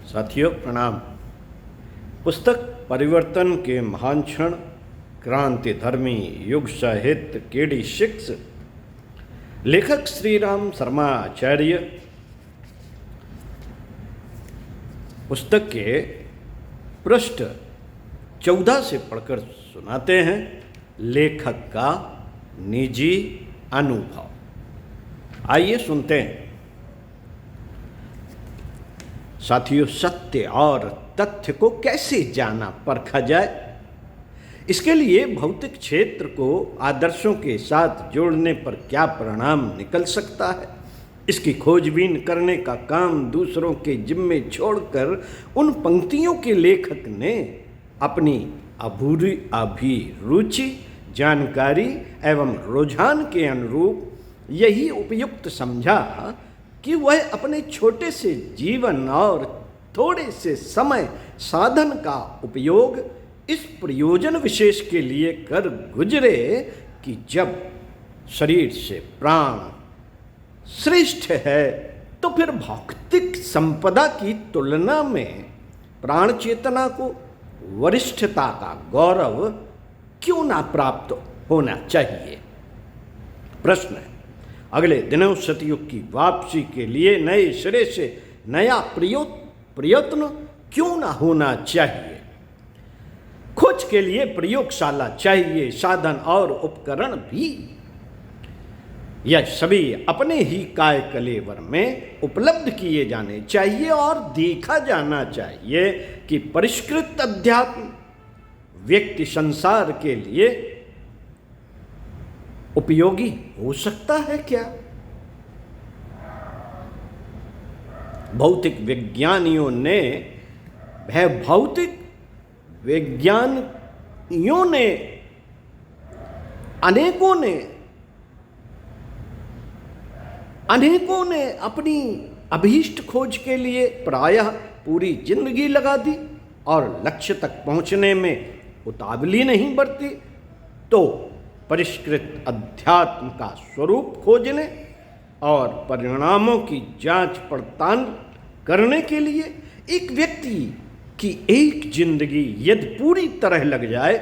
साथियों प्रणाम। पुस्तक परिवर्तन के महान क्षण, क्रांति धर्मी युग साहित्य केडी 6, लेखक श्री राम शर्मा आचार्य। पुस्तक के पृष्ठ 14 से पढ़कर सुनाते हैं लेखक का निजी अनुभव। आइए सुनते हैं। साथियों, सत्य और तथ्य को कैसे जाना परखा जाए, इसके लिए भौतिक क्षेत्र को आदर्शों के साथ जोड़ने पर क्या परिणाम निकल सकता है, इसकी खोजबीन करने का काम दूसरों के जिम्मे छोड़कर उन पंक्तियों के लेखक ने अपनी अभिरुचि, जानकारी एवं रुझान के अनुरूप यही उपयुक्त समझा कि वह अपने छोटे से जीवन और थोड़े से समय साधन का उपयोग इस प्रयोजन विशेष के लिए कर गुजरे कि जब शरीर से प्राण श्रेष्ठ है तो फिर भौतिक संपदा की तुलना में प्राण चेतना को वरिष्ठता का गौरव क्यों ना प्राप्त होना चाहिए। प्रश्न है, अगले दिनों सतयुग की वापसी के लिए नए सिरे से नया प्रयत्न क्यों ना होना चाहिए। खोज के लिए प्रयोगशाला चाहिए, साधन और उपकरण भी। यह सभी अपने ही काय कलेवर में उपलब्ध किए जाने चाहिए और देखा जाना चाहिए कि परिष्कृत अध्यात्म व्यक्ति संसार के लिए उपयोगी हो सकता है क्या। भौतिक विज्ञानियों ने अनेकों ने अपनी अभीष्ट खोज के लिए प्रायः पूरी जिंदगी लगा दी और लक्ष्य तक पहुंचने में उतावली नहीं बरती। तो परिष्कृत अध्यात्म का स्वरूप खोजने और परिणामों की जांच पड़ताल करने के लिए एक व्यक्ति की एक जिंदगी यदि पूरी तरह लग जाए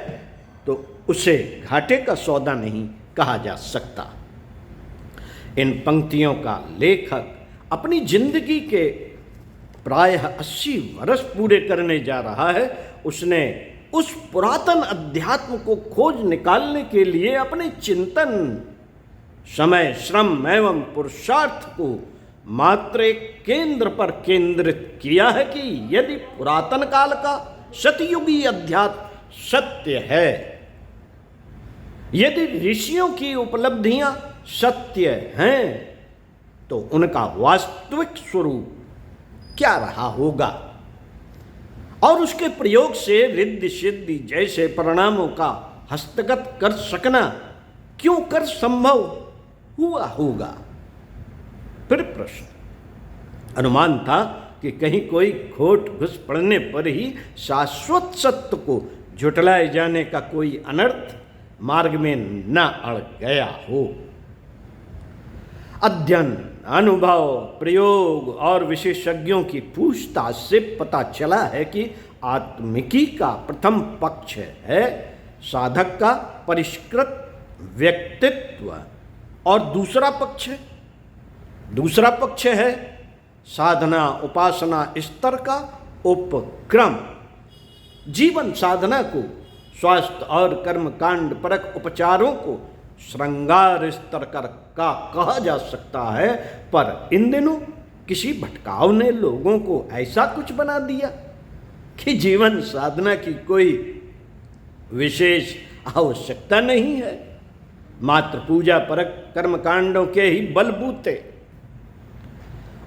तो उसे घाटे का सौदा नहीं कहा जा सकता। इन पंक्तियों का लेखक अपनी जिंदगी के प्रायः 80 वर्ष पूरे करने जा रहा है। उसने उस पुरातन अध्यात्म को खोज निकालने के लिए अपने चिंतन, समय, श्रम एवं पुरुषार्थ को मात्र एक केंद्र पर केंद्रित किया है कि यदि पुरातन काल का सतयुगी अध्यात्म सत्य है, यदि ऋषियों की उपलब्धियां सत्य हैं, तो उनका वास्तविक स्वरूप क्या रहा होगा और उसके प्रयोग से रिद्धि सिद्धि जैसे परिणामों का हस्तगत कर सकना क्यों कर संभव हुआ होगा। फिर प्रश्न, अनुमान था कि कहीं कोई खोट घुस पड़ने पर ही शाश्वत सत्य को झुटलाए जाने का कोई अनर्थ मार्ग में न अड़ गया हो। अध्ययन, अनुभव, प्रयोग और विशेषज्ञों की पूछताछ से पता चला है कि आत्मिकी का प्रथम पक्ष है साधक का परिष्कृत व्यक्तित्व और दूसरा पक्ष है साधना उपासना स्तर का उपक्रम। जीवन साधना को, स्वास्थ्य और कर्म कांड परक उपचारों को श्रृंगार स्तर का कहा जा सकता है, पर इन दिनों किसी भटकाव ने लोगों को ऐसा कुछ बना दिया कि जीवन साधना की कोई विशेष आवश्यकता नहीं है। मात्र पूजा परक कर्मकांडों के ही बलबूते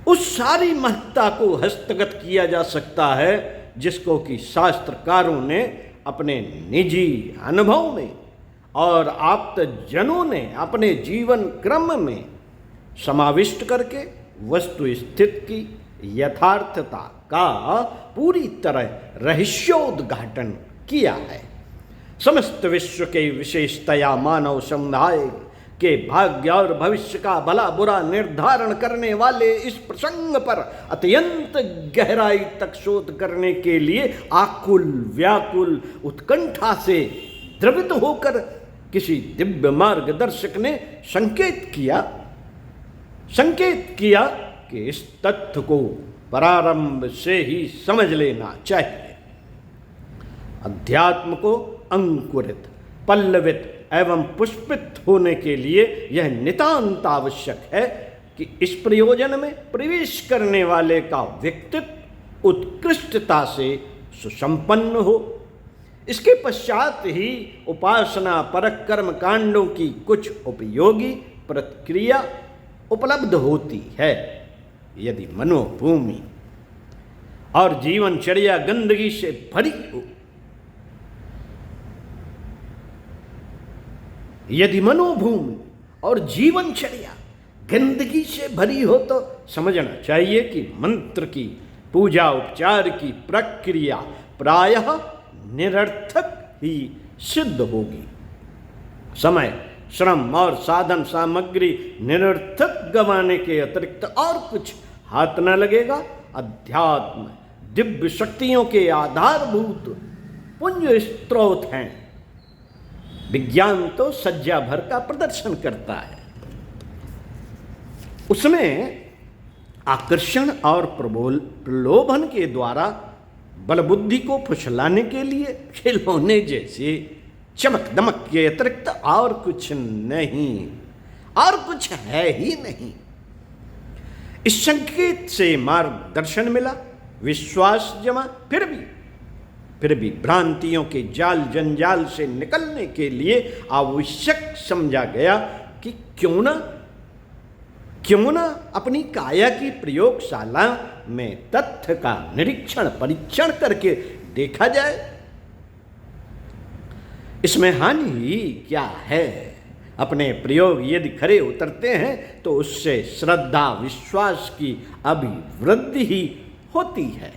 उस सारी महत्ता को हस्तगत किया जा सकता है जिसको कि शास्त्रकारों ने अपने निजी अनुभव में और आप्तजनों ने अपने जीवन क्रम में समाविष्ट करके वस्तु स्थिति की यथार्थता का पूरी तरह रहस्योद्घाटन किया है। समस्त विश्व के विशेषतया मानव समुदाय के भाग्य और भविष्य का भला बुरा निर्धारण करने वाले इस प्रसंग पर अत्यंत गहराई तक शोध करने के लिए आकुल व्याकुल उत्कंठा से द्रवित होकर किसी दिव्य मार्गदर्शक ने संकेत किया कि इस तथ्य को प्रारंभ से ही समझ लेना चाहिए। अध्यात्म को अंकुरित, पल्लवित एवं पुष्पित होने के लिए यह नितांत आवश्यक है कि इस प्रयोजन में प्रवेश करने वाले का व्यक्तित्व उत्कृष्टता से सुसंपन्न हो। इसके पश्चात ही उपासना परक कर्म कांडों की कुछ उपयोगी प्रतिक्रिया उपलब्ध होती है। यदि मनोभूमि और जीवनचर्या गंदगी से भरी हो, यदि मनोभूमि और जीवनचर्या गंदगी से भरी हो तो समझना चाहिए कि मंत्र की पूजा उपचार की प्रक्रिया प्रायः निरर्थक ही सिद्ध होगी। समय, श्रम और साधन सामग्री निरर्थक गंवाने के अतिरिक्त और कुछ हाथ न लगेगा। अध्यात्म दिव्य शक्तियों के आधारभूत पुंज स्रोत हैं। विज्ञान तो सज्जा भर का प्रदर्शन करता है। उसमें आकर्षण और प्रलोभन के द्वारा बल बुद्धि को फुसलाने के लिए खिलौने जैसे चमक दमक के अतिरिक्त और कुछ नहीं, और कुछ है ही नहीं। इस संकेत से मार्गदर्शन मिला, विश्वास जमा, फिर भी भ्रांतियों के जाल जंजाल से निकलने के लिए आवश्यक समझा गया कि क्यों ना अपनी काया की प्रयोगशाला में तथ्य का निरीक्षण परीक्षण करके देखा जाए। इसमें हानि क्या है? अपने प्रयोग यदि खरे उतरते हैं तो उससे श्रद्धा विश्वास की अभिवृद्धि ही होती है।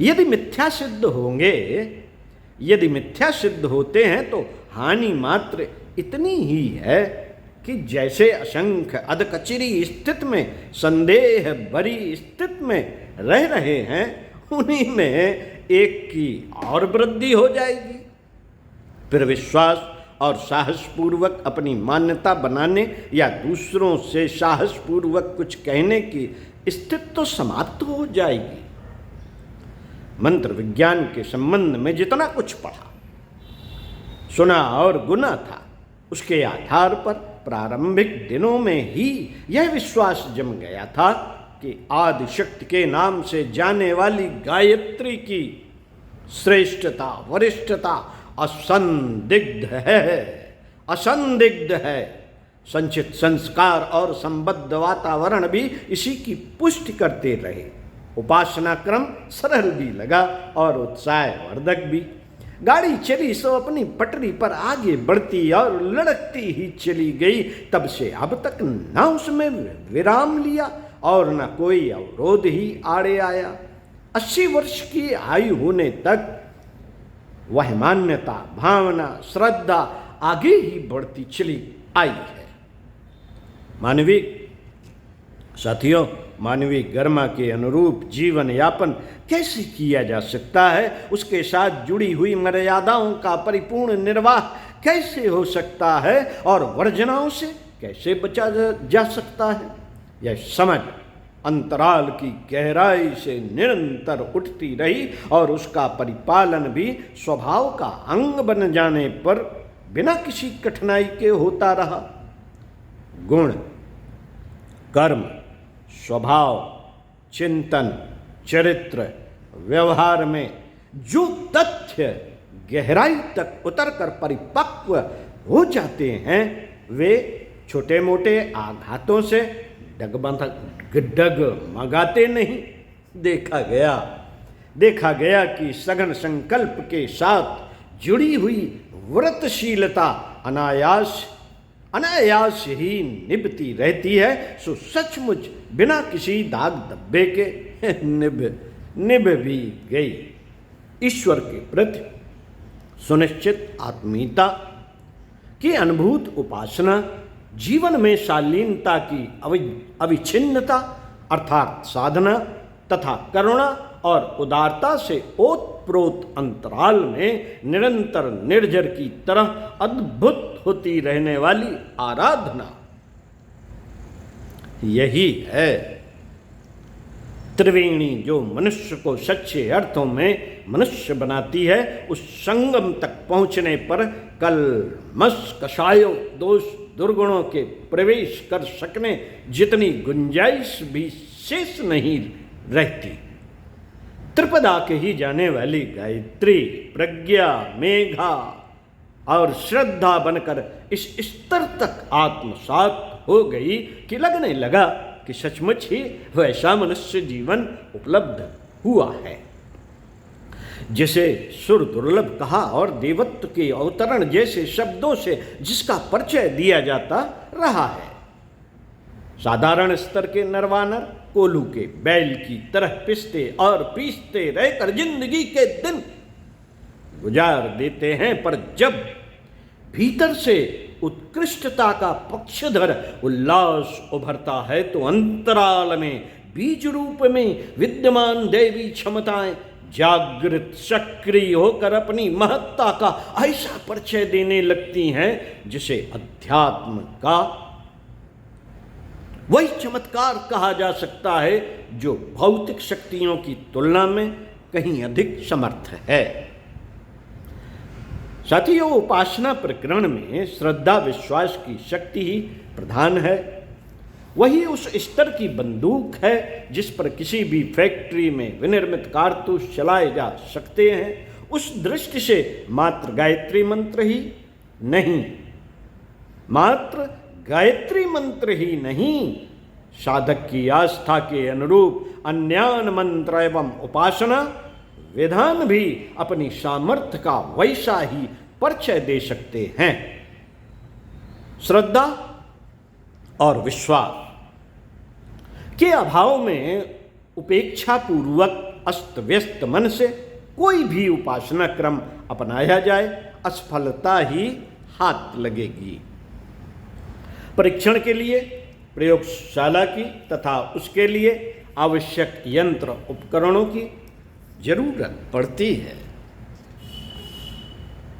यदि मिथ्या सिद्ध होते हैं तो हानि मात्र इतनी ही है कि जैसे असंख्य अधकचरी स्थिति में, संदेह भरी स्थिति में रह रहे हैं, उन्हीं में एक की और वृद्धि हो जाएगी। फिर विश्वास और साहसपूर्वक अपनी मान्यता बनाने या दूसरों से साहसपूर्वक कुछ कहने की स्थिति तो समाप्त हो जाएगी। मंत्र विज्ञान के संबंध में जितना कुछ पढ़ा, सुना और गुना था, उसके आधार पर प्रारंभिक दिनों में ही यह विश्वास जम गया था कि आदि शक्ति के नाम से जाने वाली गायत्री की श्रेष्ठता, वरिष्ठता असंदिग्ध है। संचित संस्कार और संबद्ध वातावरण भी इसी की पुष्टि करते रहे। उपासना क्रम सरल भी लगा और उत्साहवर्धक भी। गाड़ी चली सो अपनी पटरी पर आगे बढ़ती और लड़कती ही चली गई। तब से अब तक न उसमें विराम लिया और न कोई अवरोध ही आड़े आया। 80 वर्ष की आयु होने तक वह मान्यता, भावना, श्रद्धा आगे ही बढ़ती चली आई है। साथियों, मानवीय गरिमा के अनुरूप जीवन यापन कैसे किया जा सकता है? उसके साथ जुड़ी हुई मर्यादाओं का परिपूर्ण निर्वाह कैसे हो सकता है और वर्जनाओं से कैसे बचा जा सकता है? यह समझ अंतराल की गहराई से निरंतर उठती रही और उसका परिपालन भी स्वभाव का अंग बन जाने पर बिना किसी कठिनाई के होता रहा। गुण, कर्म, स्वभाव, चिंतन, चरित्र, व्यवहार में जो तथ्य गहराई तक उतरकर परिपक्व हो जाते हैं, वे छोटे मोटे आघातों से डगमगाते नहीं। देखा गया कि सघन संकल्प के साथ जुड़ी हुई व्रतशीलता अनायास ही निभती रहती है। सो सचमुच बिना किसी दाग धब्बे के निभ भी गई। ईश्वर के प्रति सुनिश्चित आत्मीयता, कि अनुभूत उपासना जीवन में शालीनता की अविच्छिन्नता अर्थात साधना तथा करुणा और उदारता से ओतप्रोत अंतराल में निरंतर निर्झर की तरह अद्भुत होती रहने वाली आराधना, यही है त्रिवेणी जो मनुष्य को सच्चे अर्थों में मनुष्य बनाती है। उस संगम तक पहुंचने पर कल्मष कषायों दोष दुर्गुणों के प्रवेश कर सकने जितनी गुंजाइश भी शेष नहीं रहती। त्रिपदा कही जाने वाली गायत्री प्रज्ञा मेघा और श्रद्धा बनकर इस स्तर तक आत्मसात हो गई कि लगने लगा कि सचमुच ही वैसा मनुष्य जीवन उपलब्ध हुआ है जिसे सुर दुर्लभ कहा और देवत्व के अवतरण जैसे शब्दों से जिसका परिचय दिया जाता रहा है। साधारण स्तर के नरवानर कोल्हू के बैल की तरह पिसते और पीसते रहकर जिंदगी के दिन गुजार देते हैं, पर जब भीतर से उत्कृष्टता का पक्षधर उल्लास उभरता है तो अंतराल में बीज रूप में विद्यमान दैवी क्षमताएं जागृत सक्रिय होकर अपनी महत्ता का ऐसा परिचय देने लगती हैं जिसे अध्यात्म का वही चमत्कार कहा जा सकता है जो भौतिक शक्तियों की तुलना में कहीं अधिक समर्थ है। साथियों, उपासना प्रकरण में श्रद्धा विश्वास की शक्ति ही प्रधान है। वही उस स्तर की बंदूक है जिस पर किसी भी फैक्ट्री में विनिर्मित कारतूस चलाए जा सकते हैं। उस दृष्टि से मात्र गायत्री मंत्र ही नहीं, साधक की आस्था के अनुरूप अन्यान मंत्र एवं उपासना विधान भी अपनी सामर्थ्य का वैसा ही परिचय दे सकते हैं। श्रद्धा और विश्वास के अभाव में उपेक्षा पूर्वक अस्त व्यस्त मन से कोई भी उपासना क्रम अपनाया जाए असफलता ही हाथ लगेगी। परीक्षण के लिए प्रयोगशाला की तथा उसके लिए आवश्यक यंत्र उपकरणों की जरूरत पड़ती है।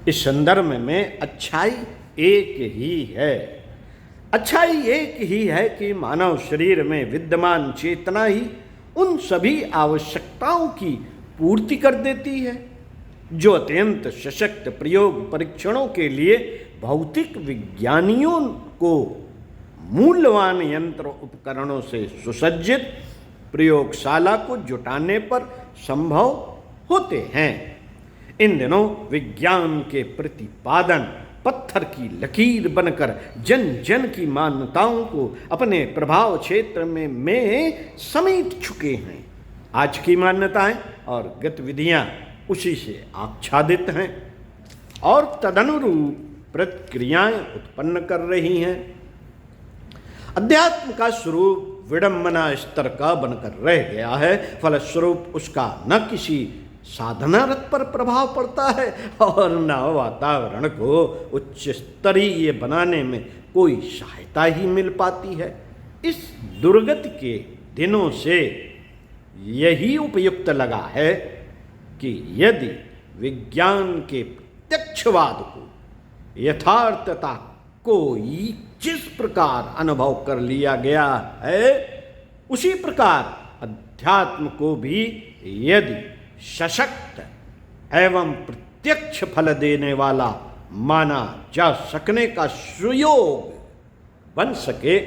इस संदर्भ में अच्छाई एक ही है कि मानव शरीर में विद्यमान चेतना ही उन सभी आवश्यकताओं की पूर्ति कर देती है जो अत्यंत सशक्त प्रयोग परीक्षणों के लिए भौतिक विज्ञानियों को मूल्यवान यंत्र उपकरणों से सुसज्जित प्रयोगशाला को जुटाने पर संभव होते हैं। इन दिनों विज्ञान के प्रतिपादन पत्थर की लकीर बनकर जन जन की मान्यताओं को अपने प्रभाव क्षेत्र में समेट चुके हैं। आज की मान्यताएं और गतिविधियां उसी से आच्छादित हैं और तदनुरूप प्रतिक्रियाएं उत्पन्न कर रही हैं। अध्यात्म का स्वरूप विडंबना स्तर का बनकर रह गया है। फलस्वरूप उसका न किसी साधनारत पर प्रभाव पड़ता है और न वातावरण को उच्च स्तरीय बनाने में कोई सहायता ही मिल पाती है। इस दुर्गति के दिनों से यही उपयुक्त लगा है कि यदि विज्ञान के प्रत्यक्षवाद को यथार्थता कोई जिस प्रकार अनुभव कर लिया गया है उसी प्रकार अध्यात्म को भी यदि सशक्त एवं प्रत्यक्ष फल देने वाला माना जा सकने का सुयोग बन सके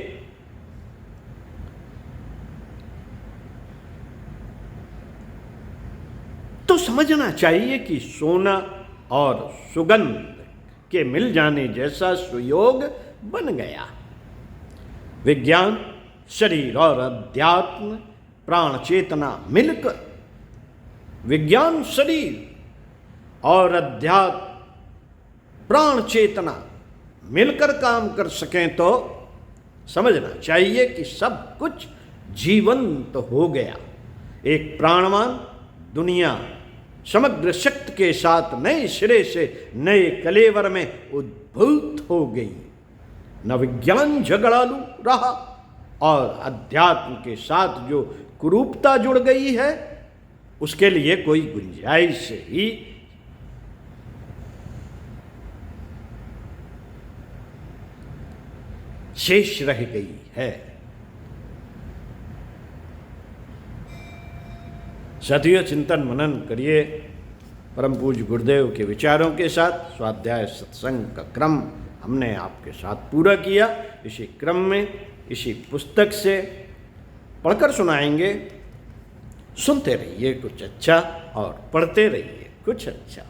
तो समझना चाहिए कि सोना और सुगंध के मिल जाने जैसा सुयोग बन गया। विज्ञान शरीर और अध्यात्म प्राण चेतना मिलकर विज्ञान शरीर और अध्यात्म प्राण चेतना मिलकर काम कर सकें तो समझना चाहिए कि सब कुछ जीवंत हो गया। एक प्राणवान दुनिया समग्र शक्ति के साथ नए सिरे से नए कलेवर में उद्भूत हो गई। न विज्ञान झगड़ालू रहा और अध्यात्म के साथ जो कुरूपता जुड़ गई है उसके लिए कोई गुंजाइश ही शेष रह गई है। साथियों, चिंतन मनन करिए परम पूज्य गुरुदेव के विचारों के साथ। स्वाध्याय सत्संग का क्रम हमने आपके साथ पूरा किया। इसी क्रम में इसी पुस्तक से पढ़कर सुनाएंगे। सुनते रहिए कुछ अच्छा और पढ़ते रहिए कुछ अच्छा।